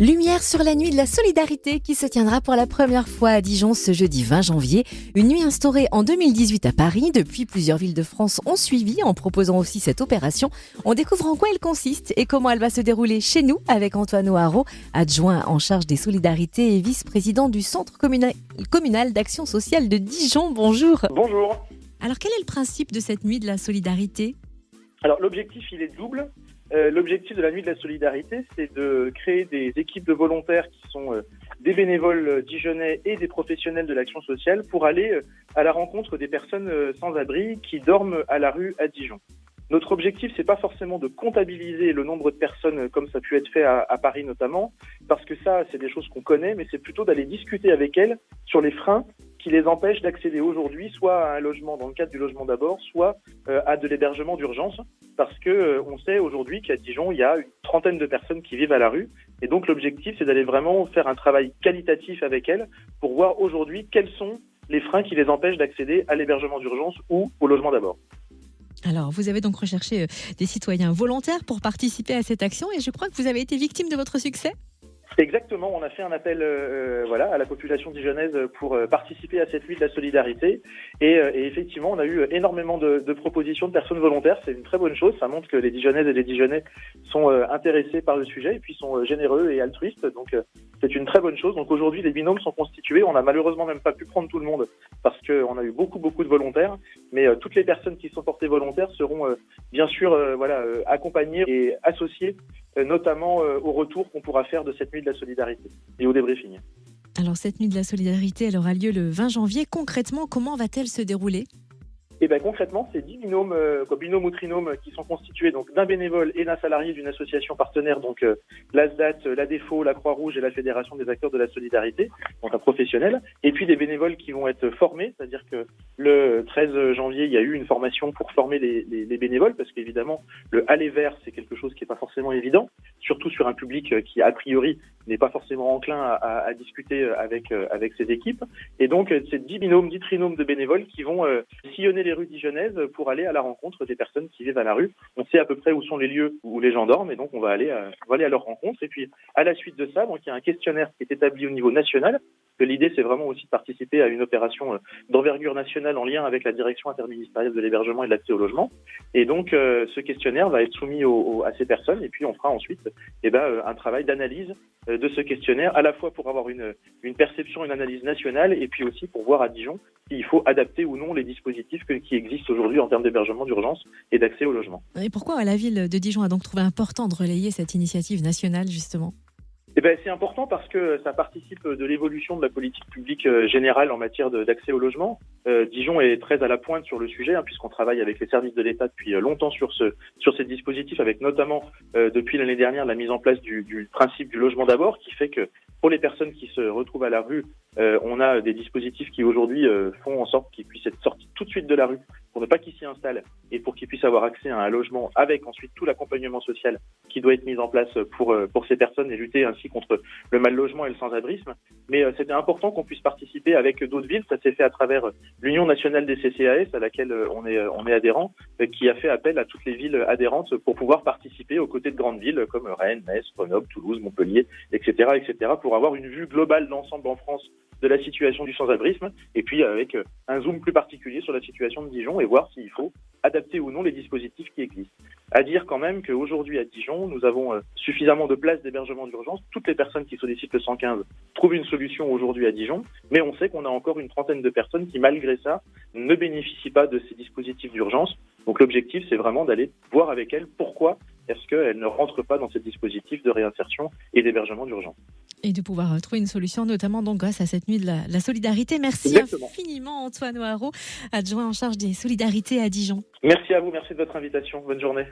Lumière sur la nuit de la solidarité qui se tiendra pour la première fois à Dijon ce jeudi 20 janvier. Une nuit instaurée en 2018 à Paris. Depuis, plusieurs villes de France ont suivi en proposant aussi cette opération. On découvre en quoi elle consiste et comment elle va se dérouler chez nous avec Antoine O'Haraud, adjoint en charge des solidarités et vice-président du Centre communal d'action sociale de Dijon. Bonjour. Bonjour. Alors quel est le principe de cette nuit de la solidarité ? Alors l'objectif il est double. L'objectif de la nuit de la solidarité, c'est de créer des équipes de volontaires qui sont des bénévoles dijonnais et des professionnels de l'action sociale pour aller à la rencontre des personnes sans abri qui dorment à la rue à Dijon. Notre objectif, c'est pas forcément de comptabiliser le nombre de personnes comme ça a pu être fait à Paris notamment, parce que ça, c'est des choses qu'on connaît, mais c'est plutôt d'aller discuter avec elles sur les freins qui les empêchent d'accéder aujourd'hui soit à un logement dans le cadre du logement d'abord, soit à de l'hébergement d'urgence, parce que on sait aujourd'hui qu'à Dijon, il y a une trentaine de personnes qui vivent à la rue, et donc l'objectif, c'est d'aller vraiment faire un travail qualitatif avec elles pour voir aujourd'hui quels sont les freins qui les empêchent d'accéder à l'hébergement d'urgence ou au logement d'abord. Alors, vous avez donc recherché des citoyens volontaires pour participer à cette action et je crois que vous avez été victime de votre succès. Exactement, on a fait un appel à la population dijonnaise pour participer à cette nuit de la solidarité et effectivement on a eu énormément de propositions de personnes volontaires, c'est une très bonne chose, ça montre que les Dijonnaises et les Dijonnais sont intéressés par le sujet et puis sont généreux et altruistes, donc c'est une très bonne chose. Donc aujourd'hui les binômes sont constitués, on n'a malheureusement même pas pu prendre tout le monde parce qu'on a eu beaucoup de volontaires, mais toutes les personnes qui sont portées volontaires seront bien sûr accompagnées et associées notamment au retour qu'on pourra faire de cette nuit de la solidarité et au débriefing. Alors cette nuit de la solidarité, elle aura lieu le 20 janvier. Concrètement, comment va-t-elle se dérouler ? Et bien concrètement, c'est 10 binômes, binômes ou trinômes qui sont constitués donc d'un bénévole et d'un salarié d'une association partenaire, donc l'ASDAT, l'ADEFO, la Croix-Rouge et la Fédération des acteurs de la solidarité, donc un professionnel, et puis des bénévoles qui vont être formés, c'est-à-dire que le 13 janvier, il y a eu une formation pour former les bénévoles, parce qu'évidemment, le aller vers, c'est quelque chose qui n'est pas forcément évident, surtout sur un public qui, a priori, n'est pas forcément enclin à discuter avec ses équipes. Et donc, c'est 10 binômes, 10 trinômes de bénévoles qui vont sillonner les rues dijonnaises pour aller à la rencontre des personnes qui vivent à la rue. On sait à peu près où sont les lieux où les gens dorment et donc on va aller à leur rencontre. Et puis, à la suite de ça, donc il y a un questionnaire qui est établi au niveau national. Que l'idée, c'est vraiment aussi de participer à une opération d'envergure nationale en lien avec la direction interministérielle de l'hébergement et de l'accès au logement. Et donc, ce questionnaire va être soumis à ces personnes et puis on fera ensuite un travail d'analyse de ce questionnaire, à la fois pour avoir une perception, une analyse nationale et puis aussi pour voir à Dijon s'il faut adapter ou non les dispositifs qui existent aujourd'hui en termes d'hébergement d'urgence et d'accès au logement. Et pourquoi la ville de Dijon a donc trouvé important de relayer cette initiative nationale, justement ? C'est important parce que ça participe de l'évolution de la politique publique générale en matière d'accès au logement. Dijon est très à la pointe sur le sujet, puisqu'on travaille avec les services de l'État depuis longtemps sur ces dispositifs, avec notamment depuis l'année dernière la mise en place du principe du logement d'abord, qui fait que pour les personnes qui se retrouvent à la rue, on a des dispositifs qui aujourd'hui font en sorte qu'ils puissent être sortis tout de suite de la rue pour ne pas qu'ils s'y installent et pour qu'ils puissent avoir accès à un logement avec ensuite tout l'accompagnement social qui doit être mis en place pour ces personnes et lutter ainsi contre le mal logement et le sans-abrisme. Mais c'était important qu'on puisse participer avec d'autres villes. Ça s'est fait à travers l'Union nationale des CCAS à laquelle on est adhérent, qui a fait appel à toutes les villes adhérentes pour pouvoir participer aux côtés de grandes villes comme Rennes, Metz, Grenoble, Toulouse, Montpellier, etc., pour avoir une vue globale d'ensemble en France de la situation du sans-abrisme et puis avec un zoom plus particulier sur la situation de Dijon et voir s'il faut adapter ou non les dispositifs qui existent. À dire quand même qu'aujourd'hui à Dijon, nous avons suffisamment de places d'hébergement d'urgence. Toutes les personnes qui sollicitent le 115 trouvent une solution aujourd'hui à Dijon, mais on sait qu'on a encore une trentaine de personnes qui, malgré ça, ne bénéficient pas de ces dispositifs d'urgence. Donc l'objectif, c'est vraiment d'aller voir avec elles pourquoi est-ce qu'elles ne rentrent pas dans ces dispositifs de réinsertion et d'hébergement d'urgence. Et de pouvoir trouver une solution, notamment donc grâce à cette nuit de la solidarité. Merci Exactement. Infiniment Antoine O'Haraud, adjoint en charge des solidarités à Dijon. Merci à vous, merci de votre invitation. Bonne journée.